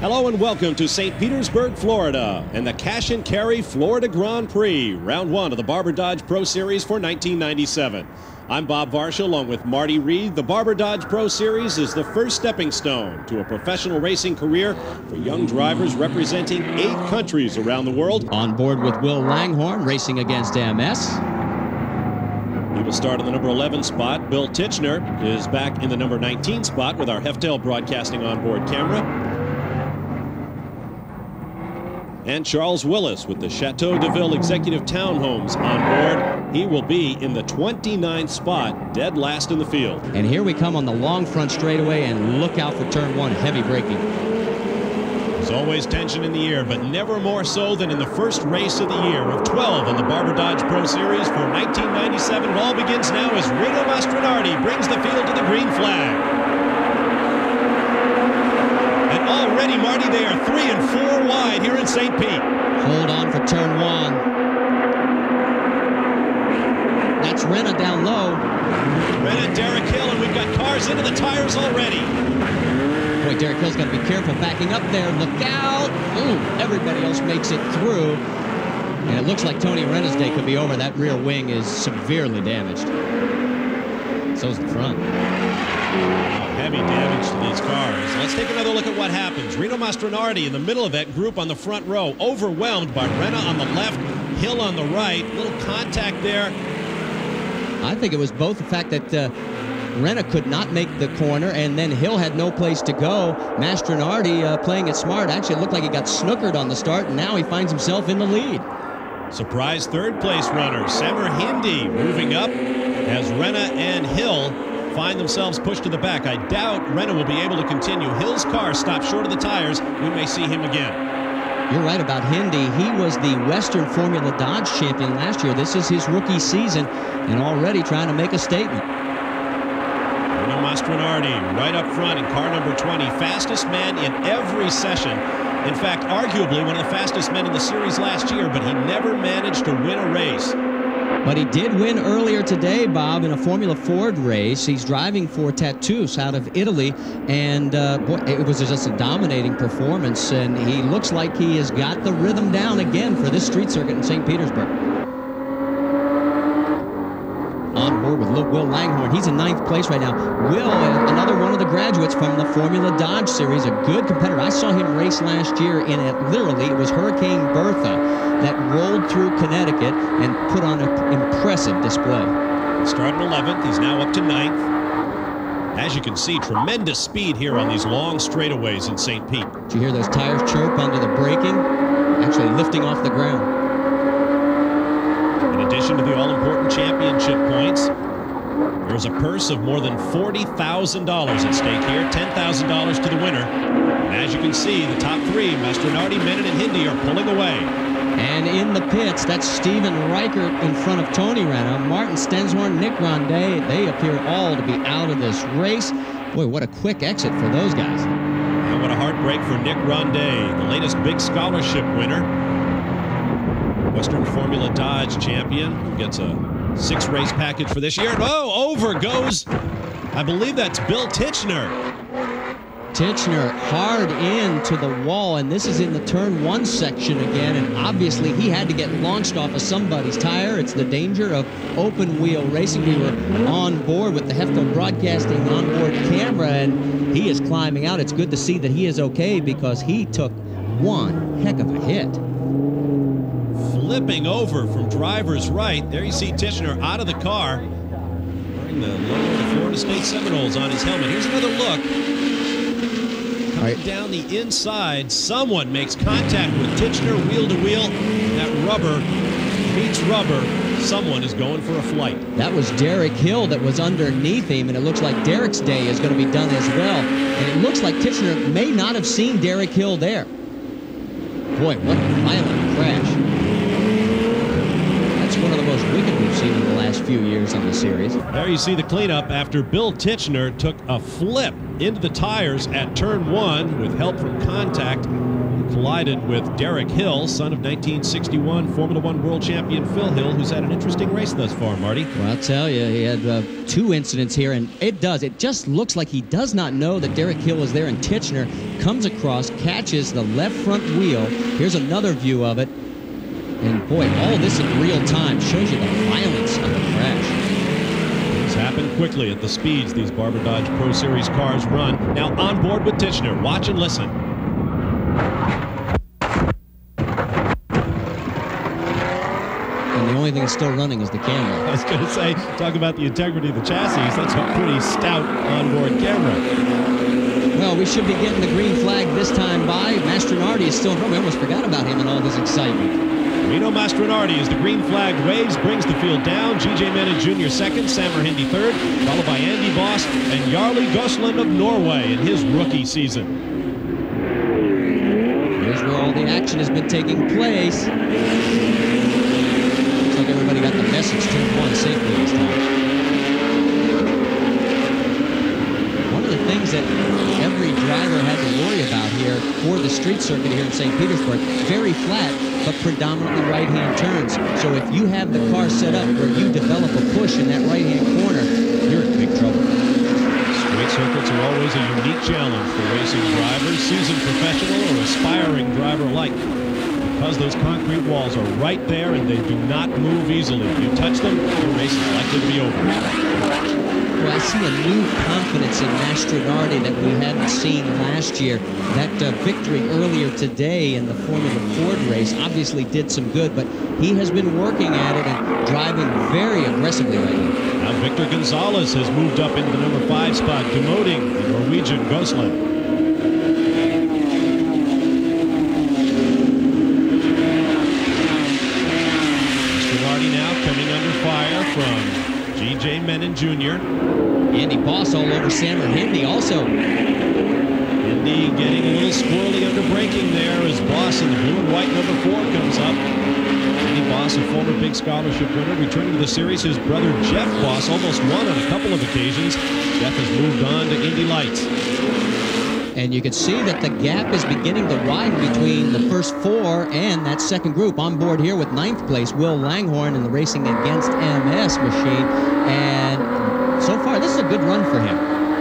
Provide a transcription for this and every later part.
Hello and welcome to St. Petersburg, Florida, and the Cash and Carry Florida Grand Prix, round one of the Barber Dodge Pro Series for 1997. I'm Bob Varsha along with Marty Reed. The Barber Dodge Pro Series is the first stepping stone to a professional racing career for young drivers representing 8 countries around the world. On board with Will Langhorne, racing against MS. He will start in the number 11 spot. Bill Tichenor is back in the number 19 spot with our Heftel Broadcasting onboard camera. And Charles Willis with the Chateau de Ville Executive Townhomes on board. He will be in the 29th spot, dead last in the field. And here we come on the long front straightaway, and look out for turn 1, heavy braking. There's always tension in the air, but never more so than in the first race of the year of 12 on the Barber Dodge Pro Series for 1997. It all begins now as Rino Mastronardi brings the field to the green flag. Already, Marty, they are 3 and 4 wide here in St. Pete. Hold on for turn 1. That's Renna down low. Renna, Derek Hill, and we've got cars into the tires already. Boy, Derek Hill's got to be careful backing up there. Look out. Ooh, everybody else makes it through. And it looks like Tony Renna's day could be over. That rear wing is severely damaged. So's the front. Heavy damage to these cars. Let's take another look at what happens. Rino Mastronardi in the middle of that group on the front row, overwhelmed by Renna on the left, Hill on the right. Little contact there. I think it was both the fact that Renna could not make the corner, and then Hill had no place to go. Mastronardi playing it smart. Actually, it looked like he got snookered on the start, and now he finds himself in the lead. Surprise third place runner, Semir Hindi, moving up as Renna and Hill find themselves pushed to the back. I doubt Renna will be able to continue. Hill's car stopped short of the tires. We may see him again. You're right about Hindi. He was the Western Formula Dodge champion last year. This is his rookie season, and already trying to make a statement. Rino Mastronardi right up front in car number 20. Fastest man in every session. In fact, arguably one of the fastest men in the series last year, but he never managed to win a race. But he did win earlier today, Bob, in a Formula Ford race. He's driving for Tattus out of Italy, and boy, it was just a dominating performance, and he looks like he has got the rhythm down again for this street circuit in St. Petersburg. On board with Will Langhorne. He's in 9th place right now. Will, another one of the graduates from the Formula Dodge Series, a good competitor. I saw him race last year in literally, it was Hurricane Bertha that rolled through Connecticut and put on an impressive display. Started 11th, he's now up to 9th. As you can see, tremendous speed here on these long straightaways in St. Pete. Did you hear those tires chirp under the braking? Actually lifting off the ground. In addition to the all-important championship points, there's a purse of more than $40,000 at stake here, $10,000 to the winner. And as you can see, the top 3, Mastronardi, Menin, and Hindi, are pulling away. And in the pits, that's Steven Reichert in front of Tony Renna, Martin Stenshorn, Nick Rondet. They appear all to be out of this race. Boy, what a quick exit for those guys. And what a heartbreak for Nick Rondet, the latest big scholarship winner. Western Formula Dodge champion, who gets a 6-race package for this year. Oh, over goes, I believe that's Bill Tichenor. Tichenor hard into the wall, and this is in the turn 1 section again, and obviously he had to get launched off of somebody's tire. It's the danger of open wheel racing. We were on board with the Heftel Broadcasting onboard camera, and he is climbing out. It's good to see that he is okay, because he took one heck of a hit. Flipping over from driver's right. There you see Tichenor out of the car, wearing the logo of the Florida State Seminoles on his helmet. Here's another look. Coming down the inside, someone makes contact with Tichenor wheel to wheel. That rubber meets rubber. Someone is going for a flight. That was Derek Hill that was underneath him, and it looks like Derek's day is going to be done as well. And it looks like Tichenor may not have seen Derek Hill there. Boy, what a violent crash. That's one of the most most wicked we've seen in the last few years on the series. There you see the cleanup after Bill Tichenor took a flip into the tires at turn 1 with help from contact. He collided with Derek Hill, son of 1961 Formula One world champion Phil Hill, who's had an interesting race thus far, Marty. Well, I'll tell you, he had 2 incidents here, and it just looks like he does not know that Derek Hill is there, and Tichenor comes across, catches the left front wheel. Here's another view of it. And boy, all this in real time shows you the violence of the crash. Things happen quickly at the speeds these Barber Dodge Pro Series cars run. Now on board with Tichenor. Watch and listen. And the only thing that's still running is the camera. I was going to say, talk about the integrity of the chassis. That's a pretty stout onboard camera. Well, we should be getting the green flag this time by. Mastronardi is still in front. We almost forgot about him in all this excitement. Rino Mastronardi, as the green flag waves, brings the field down. G.J. Mennen Jr. second, Samer Hindi third, followed by Andy Voss and Jarle Gosland of Norway in his rookie season. Here's where all the action has been taking place. Looks like everybody got the message. Turn 1 safely this time. One of the things that every driver had to worry about here for the street circuit here in St. Petersburg, very flat, but predominantly right-hand turns. So if you have the car set up where you develop a push in that right-hand corner, you're in big trouble. Straight circuits are always a unique challenge for racing drivers, seasoned professional or aspiring driver alike, because those concrete walls are right there and they do not move easily. If you touch them, your race is likely to be over. Well, I see a new confidence in Mastronardi that we hadn't seen last year. That victory earlier today in the Formula Ford race obviously did some good, but he has been working at it and driving very aggressively right now. Now Victor Gonzalez has moved up into the number 5 spot, demoting the Norwegian Gosland. Mastronardi now coming under fire from G.J. Mennen Jr. Andy Voss all over Samer Hindi also. Hindi getting a little squirrely under braking there as Voss in the blue and white number 4 comes up. Andy Voss, a former big scholarship winner, returning to the series. His brother Jeff Voss almost won on a couple of occasions. Jeff has moved on to Indy Lights. And you can see that the gap is beginning to widen between the first 4 and that second group. On board here with 9th place, Will Langhorne in the Racing Against MS machine. And so far, this is a good run for him.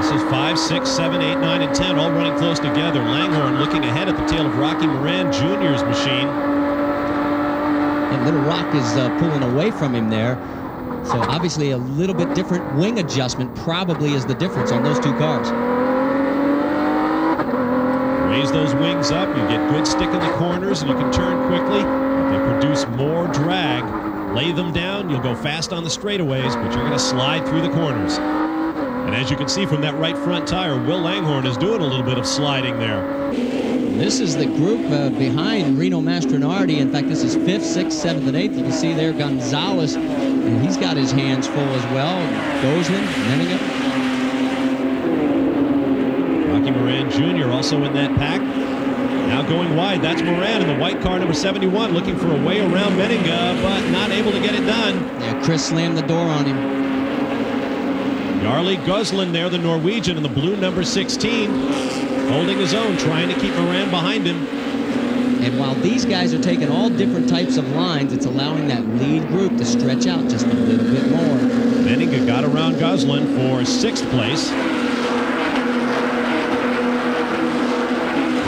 This is 5, 6, 7, 8, 9, and 10, all running close together. Langhorne looking ahead at the tail of Rocky Moran Jr.'s machine. And Little Rock is pulling away from him there. So obviously a little bit different wing adjustment probably is the difference on those two cars. Raise those wings up, you get good stick in the corners, and you can turn quickly. They produce more drag. Lay them down, you'll go fast on the straightaways, but you're going to slide through the corners. And as you can see from that right front tire, Will Langhorne is doing a little bit of sliding there. This is the group behind Rino Mastronardi. In fact, this is 5th, 6th, 7th, and 8th. You can see there Gonzalez, and he's got his hands full as well. Gosland, Menninga. Rocky Moran Jr. also in that pack. Now going wide, that's Moran in the white car, number 71, looking for a way around Menninga, but not able to get it done. Yeah, Chris slammed the door on him. Jarle Gosland there, the Norwegian, in the blue number 16, holding his own, trying to keep Moran behind him. And while these guys are taking all different types of lines, it's allowing that lead group to stretch out just a little bit more. Menninga got around Gosland for 6th place.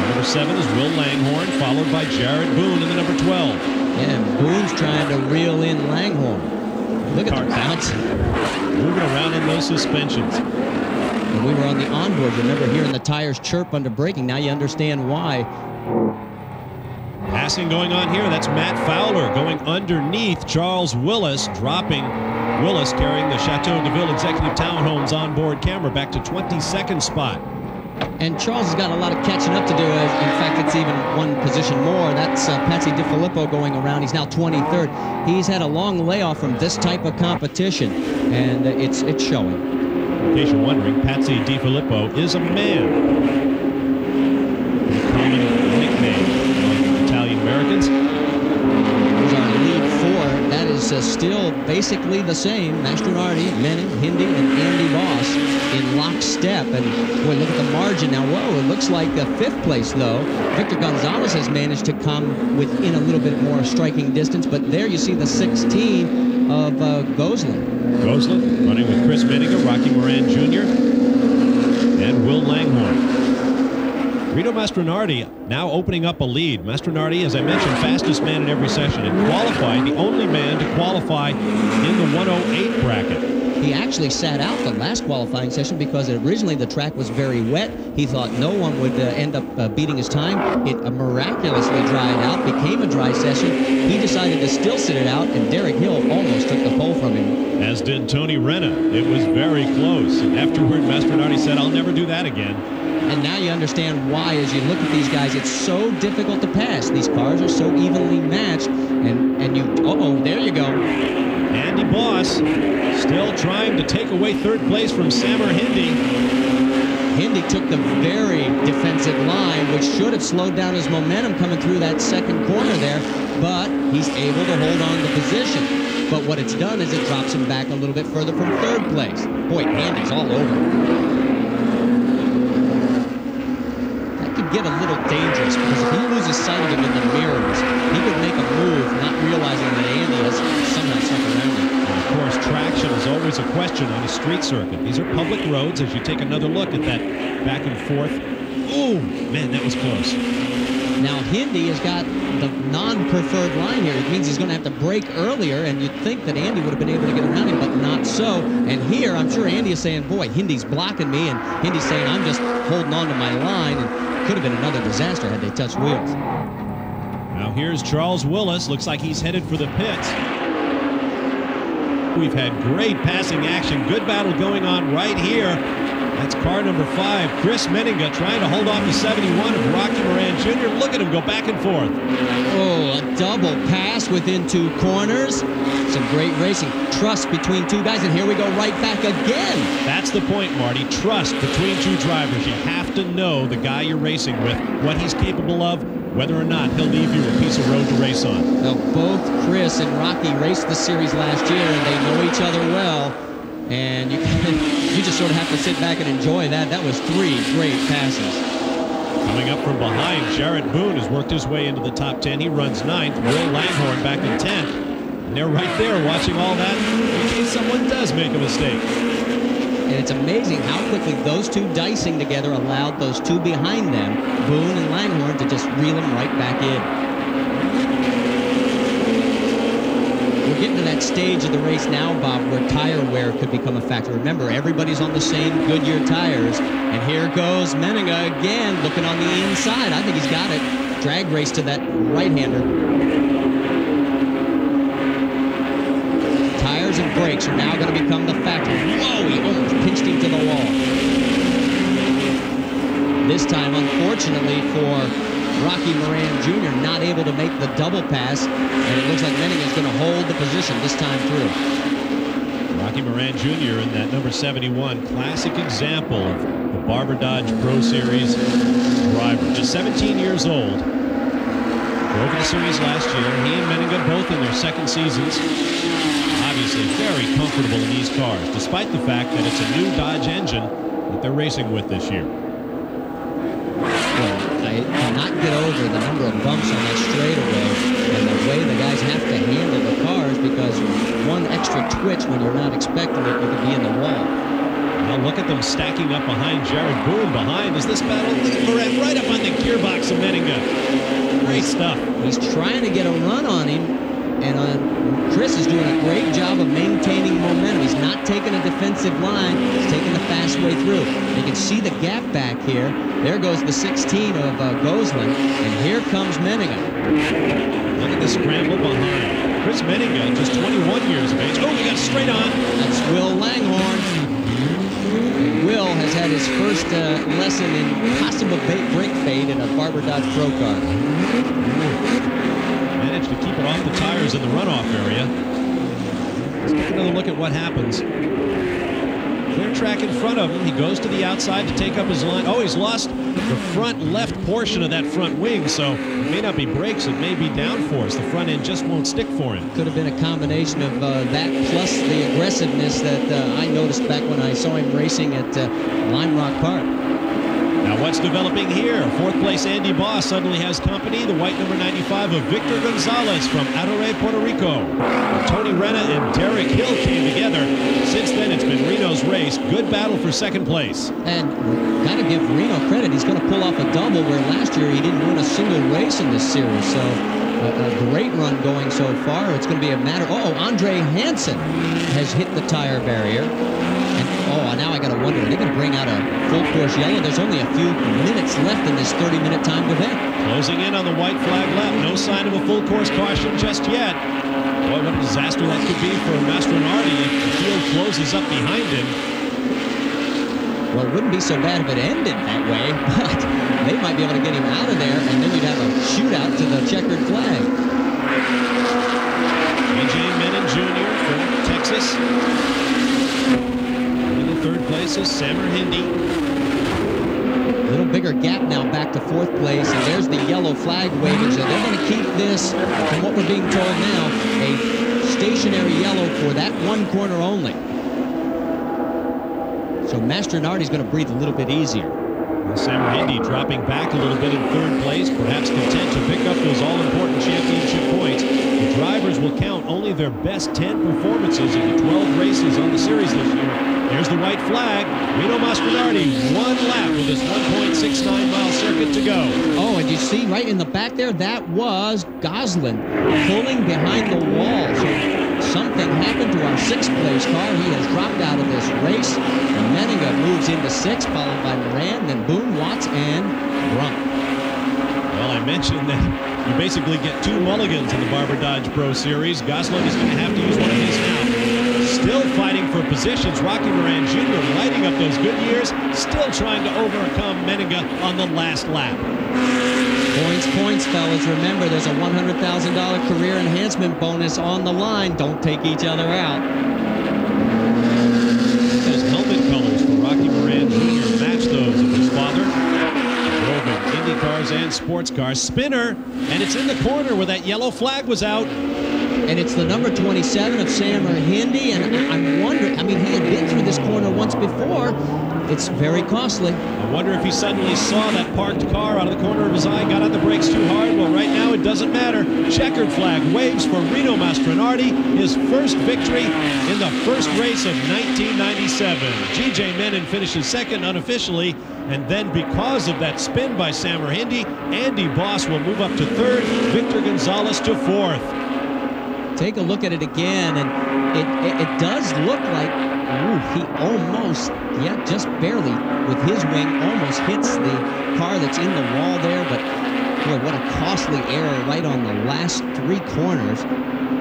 Number 7 is Will Langhorne, followed by Jared Boone in the number 12. Yeah, and Boone's trying to reel in Langhorne. Look at the bounce. Moving around in those suspensions. When we were on the onboard, you remember hearing the tires chirp under braking. Now you understand why. Passing going on here. That's Matt Fowler going underneath Charles Willis, dropping Willis, carrying the Chateau de Ville Executive Townhomes onboard camera back to 22nd spot. And Charles has got a lot of catching up to do. In fact, it's even one position more. That's Patsy DiFilippo going around. He's now 23rd. He's had a long layoff from this type of competition, and it's showing. In case you're wondering, Patsy DiFilippo is a man. A common nickname among Italian Americans. Here's our lead 4. That is still basically the same. Mastronardi, Menning, Hindi, and Andy Voss in lockstep. And boy, look at the margin now. Whoa, it looks like the 5th place, though. Victor Gonzalez has managed to come within a little bit more striking distance. But there you see the 16 of Gosselin. Gosselin running with Chris Menninga, Rocky Moran Jr., and Will Langhorne. Rito Mastronardi now opening up a lead. Mastronardi, as I mentioned, fastest man in every session, and qualified, the only man to qualify in the 108 bracket. He actually sat out the last qualifying session because originally the track was very wet. He thought no one would end up beating his time. It miraculously dried out, became a dry session. He decided to still sit it out, and Derek Hill almost took the pole from him. As did Tony Renna. It was very close. And afterward, Mastronardi said, "I'll never do that again." And now you understand why, as you look at these guys, it's so difficult to pass. These cars are so evenly matched, and you, there you go. Andy Voss still trying to take away 3rd place from Samir Hindi. Hindi took the very defensive line, which should have slowed down his momentum coming through that 2nd corner there, but he's able to hold on to position. But what it's done is it drops him back a little bit further from 3rd place. Boy, Andy's all over. Get a little dangerous because if he loses sight of him in the mirrors, he could make a move not realizing that Andy has somehow stuck around him. And of course, traction is always a question on a street circuit. These are public roads as you take another look at that back and forth. Oh, man, that was close. Now, Hindi has got the non-preferred line here. It means he's going to have to brake earlier, and you'd think that Andy would have been able to get around him, but not so. And here, I'm sure Andy is saying, boy, Hindi's blocking me, and Hindi's saying, I'm just holding on to my line. And could have been another disaster had they touched wheels. Now here's Charles Willis. Looks like he's headed for the pits. We've had great passing action. Good battle going on right here. That's car number 5, Chris Menninga, trying to hold off the 71 of Rocky Moran Jr. Look at him go back and forth. Oh, a double pass within 2 corners. Some great racing. Trust between 2 guys, and here we go right back again. That's the point, Marty. Trust between 2 drivers. You have to know the guy you're racing with, what he's capable of, whether or not he'll leave you a piece of road to race on. Now, both Chris and Rocky raced the series last year, and they know each other well. And you just sort of have to sit back and enjoy that. That was 3 great passes. Coming up from behind, Jared Boone has worked his way into the top 10. He runs 9th. Will Langhorne back in 10th. And they're right there watching all that in case someone does make a mistake. And it's amazing how quickly those 2 dicing together allowed those 2 behind them, Boone and Langhorne, to just reel them right back in. We're getting to that stage of the race now, Bob, where tire wear could become a factor. Remember, everybody's on the same Goodyear tires. And here goes Menninga again, looking on the inside. I think he's got it. Drag race to that right-hander. Tires and brakes are now going to become the factor. Whoa, he almost pinched him to the wall. This time, unfortunately for Rocky Moran Jr., not able to make the double pass, and it looks like Menninga is going to hold the position this time through. Rocky Moran Jr. in that number 71, classic example of the Barber Dodge Pro Series driver. Just 17 years old. Drove the series last year. He and Menninga both in their 2nd seasons. Obviously very comfortable in these cars, despite the fact that it's a new Dodge engine that they're racing with this year. I cannot get over the number of bumps on that straightaway and the way the guys have to handle the cars, because one extra twitch when you're not expecting it, you could be in the wall. Now look at them stacking up behind Jared Boone behind as this battle. Look at Moran right up on the gearbox of Menninga. Great stuff. He's trying to get a run on him, and Chris is doing a great job of maintaining momentum. He's not taking a defensive line. He's taking the fast way through. You can see the gap back here. There goes the 16 of Gosselin, and here comes Menninga. Look at the scramble behind. Chris Menninga, just 21 years of age. Oh, we got straight on. That's Will Langhorne. And Will has had his first lesson in possible brake fade in a Barber Dodge Pro car. Managed to keep it off the tires in the runoff area. Let's take another look at what happens. Clear track in front of him. He goes to the outside to take up his line. Oh, he's lost the front left portion of that front wing, so it may not be brakes, it may be downforce. The front end just won't stick for him. Could have been a combination of that plus the aggressiveness that I noticed back when I saw him racing at Lime Rock Park. Now what's developing here? Fourth place Andy Boss suddenly has company. The white number 95 of Victor Gonzalez from Adore, Puerto Rico. Tony Renna and Derek Hill came together. Since then, it's been Reno's race. Good battle for second place. And got to give Reno credit. He's going to pull off a double where last year he didn't win a single race in this series. So a great run going so far. It's going to be a matter. Andre Hansen has hit the tire barrier. And now I got to wonder, are they going to bring out a full course yellow? There's only a few minutes left in this 30-minute timed event. Closing in on the white flag lap. No sign of a full course caution just yet. Boy, what a disaster that could be for Mastronardi if the field closes up behind him. Well, it wouldn't be so bad if it ended that way, but they might be able to get him out of there, and then you'd have a shootout to the checkered flag. E.J. Menin Jr. from Texas. Third place is Samar Hindi. A little bigger gap now back to fourth place, and there's the yellow flag waving. So they're going to keep this, from what we're being told now, a stationary yellow for that one corner only. So Mastronardi's going to breathe a little bit easier. Well, Samar Hindi dropping back a little bit in third place, perhaps content to pick up those all-important championship points. The drivers will count only their best 10 performances in the 12 races on the series this year. Here's the white flag. Reno Mastronardi, one lap with his 1.69-mile circuit to go. Oh, and you see right in the back there, that was Goslin pulling behind the wall. So something happened to our sixth-place car. He has dropped out of this race. Menninga moves into sixth, followed by Moran, then Boone, Watts, and Brunk. Well, I mentioned that you basically get two mulligans in the Barber Dodge Pro Series. Goslin is going to have to use one of these now. Still fighting for positions. Rocky Moran Jr. lighting up those good years, still trying to overcome Menninga on the last lap. Points, fellas. Remember, there's a $100,000 career enhancement bonus on the line. Don't take each other out. Those helmet colors for Rocky Moran Jr. match those of his father. Drove in Indy cars and sports cars. Spinner, and it's in the corner where that yellow flag was out. And it's the number 27 of Samar Hindi, and I'm wondering, I mean, he had been through this corner once before. It's very costly. I wonder if he suddenly saw that parked car out of the corner of his eye, got on the brakes too hard. Well, right now it doesn't matter. Checkered flag waves for Reno Mastronardi, his first victory in the first race of 1997. G.J. Menin finishes second unofficially, and then because of that spin by Samar Hindi, Andy Boss will move up to third, Victor Gonzalez to fourth. Take a look at it again, and it does look like, he almost, just barely, with his wing, almost hits the car that's in the wall there, but boy, what a costly error right on the last three corners.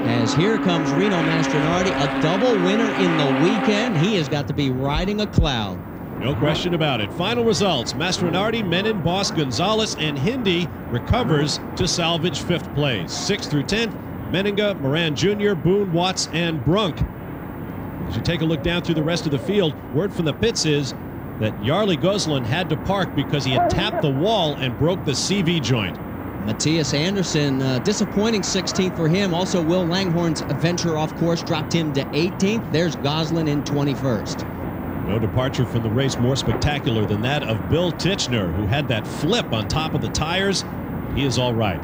As here comes Reno Mastronardi, a double winner in the weekend. He has got to be riding a cloud. No question about it. Final results: Mastronardi, Menin, Boss, Gonzalez, and Hindi recovers to salvage fifth place. 6th through 10th, Menninga, Moran Jr., Boone, Watts, and Brunk. As you take a look down through the rest of the field, word from the pits is that Jarle Goslin had to park because he had tapped the wall and broke the CV joint. Matthias Anderson, disappointing 16th for him. Also, Will Langhorne's venture off course dropped him to 18th. There's Goslin in 21st. No departure from the race more spectacular than that of Bill Tichenor, who had that flip on top of the tires. He is all right.